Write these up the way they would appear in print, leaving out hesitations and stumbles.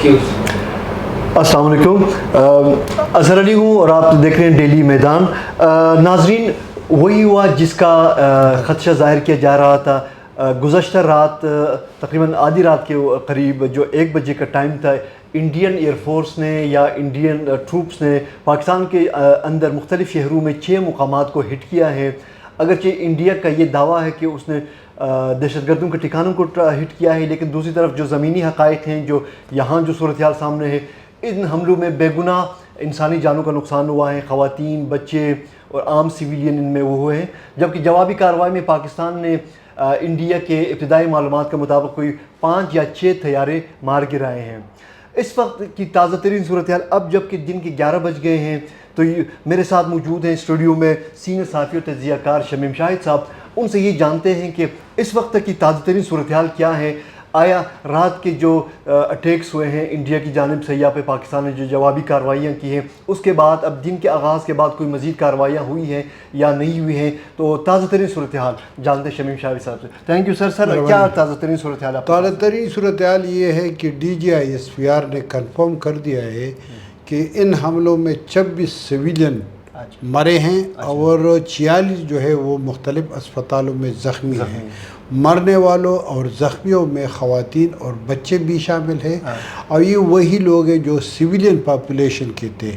अस्सलाम वालेकुम, अज़हर अली हूँ और आप देख रहे हैं डेली मैदान। नाजरीन, वही हुआ जिसका ख़दशा ज़ाहिर किया जा रहा था। गुज़श्ता रात तकरीबन आधी रात के करीब जो 1 बजे का टाइम था, इंडियन एयरफोर्स ने या इंडियन ट्रूप्स ने पाकिस्तान के अंदर मुख्तलिफ़ शहरों में 6 मुकामात को हिट किया है। अगरचे इंडिया का ये दावा है कि उसने दहशतगर्दों के ठिकानों को हिट किया है, लेकिन दूसरी तरफ जो ज़मीनी हक़ाइक़ हैं, जो यहाँ जो सूरत हाल सामने है, इन हमलों में बेगुनाह इंसानी जानों का नुकसान हुआ है। ख़वातीन, बच्चे और आम सिविलियन इनमें वो हुए हैं। जबकि जवाबी कार्रवाई में पाकिस्तान ने इंडिया के इब्तिदाई मालूमात के मुताबिक कोई 5 या 6 तैयारे मार गिराए हैं। इस वक्त की ताज़ा तरीन सूरत हाल, अब जबकि दिन के 11 बज गए हैं, तो मेरे साथ मौजूद हैं स्टूडियो में सीनियर सहाफ़ी और तज्ज़ियाकार शमीम शाहिद साहब। उनसे ये जानते हैं कि इस वक्त की ताज़ा तरीन सूरत हाल क्या है। आया रात के जो अटैक्स हुए हैं इंडिया की जानिब से या पे पाकिस्तान ने जो जवाबी कार्रवाइयाँ की हैं, उसके बाद अब दिन के आगाज़ के बाद कोई मज़ीद कार्रवाइयाँ हुई हैं या नहीं हुई हैं, तो ताज़ा तरीन सूरत हाल जानते हैं शमीम शाहिद साहब से। Thank you sir. क्या ताज़ा तरीन सूरत हाल? ताज़ा तरीन सूरत हाल ये है कि DGISPR ने कंफर्म कर दिया है कि इन हमलों में 26 सिविलियन मरे हैं और 46 जो है वो मुख्तलिफ़ अस्पतालों में ज़ख्मी हैं। मरने वालों और ज़ख्मियों में ख़वातीन और बच्चे भी शामिल हैं और ये वही लोग हैं जो सिविलियन पॉपुलेशन के थे।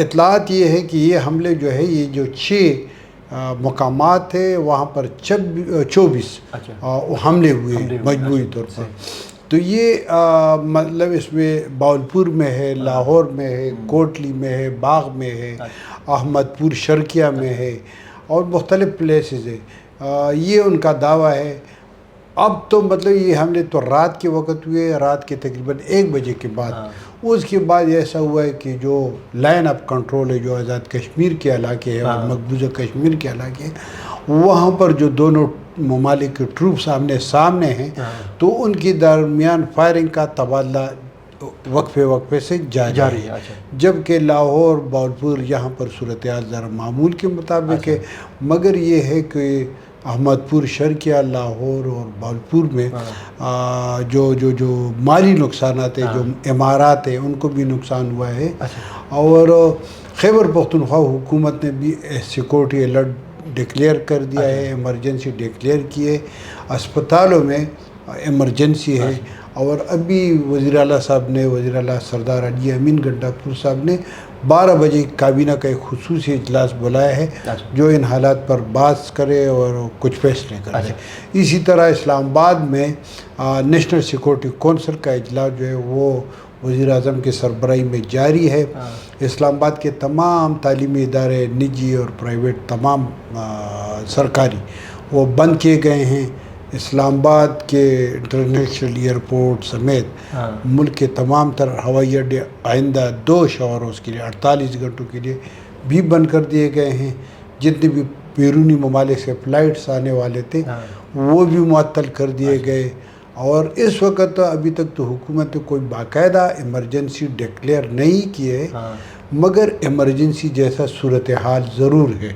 इत्तलात ये है कि ये हमले जो है, ये जो 6 मकामात थे वहाँ पर 24 हमले हुए मजमूई तौर पर। तो ये मतलब इसमें बावलपुर में है, लाहौर में है, कोटली में है, बाग में है, अहमदपुर शर्किया में है और मुख्तलिफ़ प्लेसेस है। ये उनका दावा है। अब तो मतलब ये हमले तो रात के वक्त हुए, रात के तकरीबन 1 बजे के बाद। उसके बाद ऐसा हुआ है कि जो लाइन ऑफ कंट्रोल है, जो आज़ाद कश्मीर के इलाके है और मकबूजा कश्मीर के इलाके हैं, वहाँ पर जो दोनों ममालिक के ट्रूप्स आमने सामने हैं, तो उनके दरमियान फायरिंग का तबादला वक्फे से जारी है। जबकि लाहौर, बावलपुर यहाँ पर सूरत हाल ज़रा मामूल के मुताबिक है, मगर ये है कि अहमदपुर शर्किया, लाहौर और बावलपुर में जो माली नुकसानात हैं, जो इमारात हैं, उनको भी नुकसान हुआ है। और खैबर पख्तूनख्वा हुकूमत ने भी सिक्योरिटी अलर्ट डिक्लेयर कर दिया है, इमरजेंसी डिक्लेयर की है, अस्पतालों में इमरजेंसी है। और अभी वज़ीर आला साहब ने, वज़ीर आला सरदार अली अमीन गंडापुर साहब ने 12 बजे काबीना का एक खुसूसी इजलास बुलाया है जो इन हालात पर बात करे और कुछ फैसले करे। इसी तरह इस्लामाबाद में नेशनल सिक्योरिटी कौंसिल का इजलास जो है वो वज़ीर आज़म के सरबराही में जारी है। इस्लामाबाद के तमाम तालीमी इदारे, निजी और प्राइवेट तमाम सरकारी, वो बंद किए गए हैं। इस्लामाबाद के इंटरनेशनल एयरपोर्ट समेत मुल्क के तमाम तर हवाई अड्डे आइंदा 2 शहरों के लिए 48 घंटों के लिए भी बंद कर दिए गए हैं। जितने भी बैरूनी ममालिक से फ़्लाइट्स आने वाले थे वो भी मुअत्तल कर दिए गए। और इस वक्त अभी तक तो हुकूमत ने कोई बाकायदा इमरजेंसी डिक्लेयर नहीं की है, मगर इमरजेंसी जैसा सूरत हाल ज़रूर है।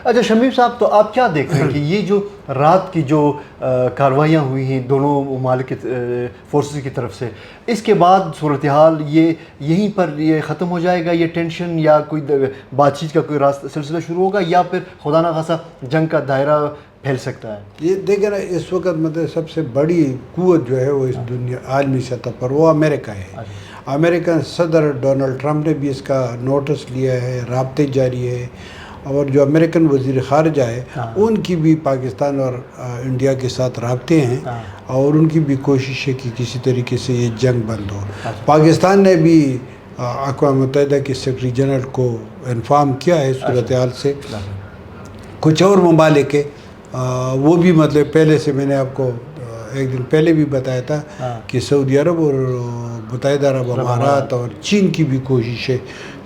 अच्छा शमीम साहब, तो आप क्या देख रहे हैं कि ये जो रात की जो कार्रवाइयाँ हुई हैं दोनों ममालिक फोर्सेस की तरफ से, इसके बाद सूरत हाल ये यहीं पर ये ख़त्म हो जाएगा, ये टेंशन, या कोई बातचीत का कोई रास्ता सिलसिला शुरू होगा, या फिर खुदा न खासा जंग का दायरा फैल सकता है? ये देखें ना, इस वक्त मतलब सबसे बड़ी कुव्वत जो है वो इस दुनिया आलमी सतह पर वो अमेरिका है। अमेरिकन सदर डोनाल्ड ट्रंप ने भी इसका नोटिस लिया है, राब्ते जारी है। और जो अमेरिकन वज़ीर ख़ारजा है उनकी भी पाकिस्तान और इंडिया के साथ राब्ते हैं और उनकी भी कोशिश है कि किसी तरीके से ये जंग बंद हो। पाकिस्तान ने भी अक़वाम मुत्तहिदा के सेक्रेटरी जनरल को इन्फॉर्म किया है सूरत हाल से। कुछ और ममालिक है वो भी मतलब पहले से मैंने आपको एक दिन पहले भी बताया था कि सऊदी अरब और मुत्तहिदा अरब अमारात और चीन की भी कोशिश है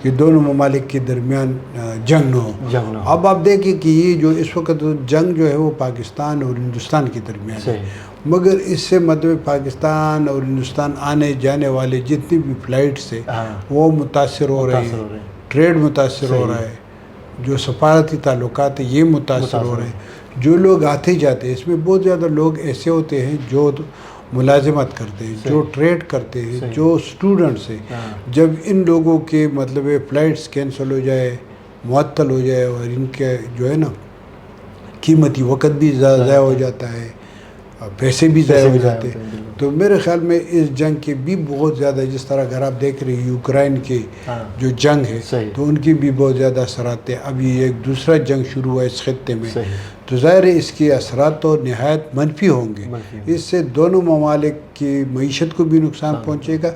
कि दोनों ममालिक के दरमियान जंग न हो। अब आप देखें कि ये जो इस वक्त जंग जो है वो पाकिस्तान और हिंदुस्तान के दरमियान है, मगर इससे मतलब पाकिस्तान और हिंदुस्तान आने जाने वाले जितनी भी फ़्लाइट्स है वो मुतासर हो रहे हैं, ट्रेड मुतासर हो रहा है, जो सफारती ताल्लुकात है ये मुतासर हो रहे हैं। जो लोग आते जाते हैं इसमें बहुत ज़्यादा लोग ऐसे होते हैं जो ملازمت کرتے ہیں، جو ٹریڈ کرتے ہیں، جو اسٹوڈنٹس ہیں، جب ان لوگوں کے مطلب فلائٹس کینسل ہو جائے، معطل ہو جائے، اور ان کے جو ہے نا قیمتی وقت بھی ضائع ہو جاتا ہے، پیسے بھی ضائع ہو جاتے ہیں، تو میرے خیال میں اس جنگ کے بھی بہت زیادہ، جس طرح اگر آپ دیکھ رہے ہیں یوکرائن کی جو جنگ ہے تو ان کی بھی بہت زیادہ اثرات ہیں. ابھی ایک دوسرا جنگ شروع ہوا اس خطے میں، تو ظاہر ہے اس کے اثرات تو نہایت منفی ہوں گے. اس سے دونوں ممالک کی معیشت کو بھی نقصان پہنچے گا،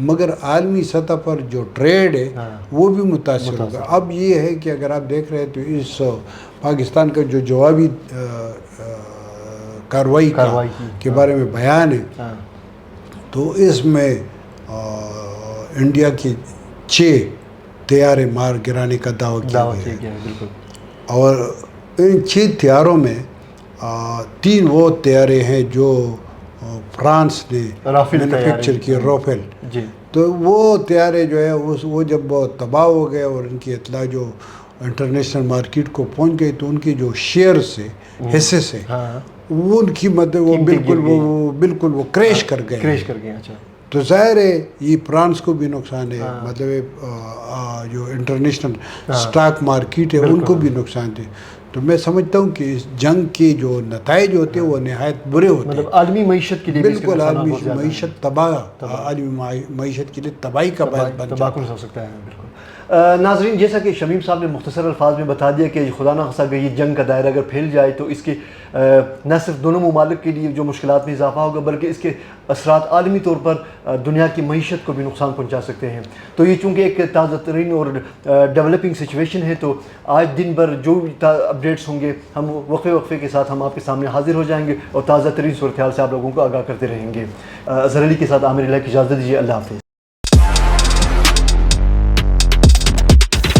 مگر عالمی سطح پر جو ٹریڈ ہے وہ بھی متاثر ہوگا. اب یہ ہے کہ اگر آپ دیکھ رہے ہیں تو اس پاکستان کا جو جوابی کارروائی کے بارے میں بیان ہے، تو اس میں انڈیا کے 6 طیارے مار گرانے کا دعویٰ کیا گیا ہے، اور ان 6 طیاروں میں 3 وہ طیارے ہیں جو فرانس نے مینوفیکچر کیے، رافیل. تو وہ طیارے جو ہے وہ جب تباہ ہو گئے اور ان کی اطلاع جو انٹرنیشنل مارکیٹ کو پہنچ گئی، تو ان کے جو شیئر سے حصے سے وہ ان کی وہ بالکل وہ کریش کر گئے. تو ظاہر ہے یہ فرانس کو بھی نقصان ہے، مطلب جو انٹرنیشنل سٹاک مارکیٹ ہے ان کو بھی نقصان ہے. تو میں سمجھتا ہوں کہ اس جنگ کے جو نتائج ہوتے ہیں وہ نہایت برے ہوتے ہیں، مطلب عالمی معیشت کے لیے بالکل عالمی معیشت تباہ، عالمی معیشت کے لیے تباہی کا باعث بن جاتا ہے. ہو سکتا ہے. بالکل ناظرین، جیسا کہ شمیم صاحب نے مختصر الفاظ میں بتا دیا کہ خدا نخواستہ اگر یہ جنگ کا دائرہ اگر پھیل جائے تو اس کے نہ صرف دونوں ممالک کے لیے جو مشکلات میں اضافہ ہوگا، بلکہ اس کے اثرات عالمی طور پر دنیا کی معیشت کو بھی نقصان پہنچا سکتے ہیں. تو یہ چونکہ ایک تازہ ترین اور ڈیولپنگ سچویشن ہے، تو آج دن بھر جو بھی اپڈیٹس ہوں گے ہم وقفے کے ساتھ ہم آپ کے سامنے حاضر ہو جائیں گے اور تازہ ترین صورتحال سے آپ لوگوں کو آگاہ کرتے رہیں گے. اظہر علی کے ساتھ عامر الہ کی اجازت دیجیے. اللہ حافظ.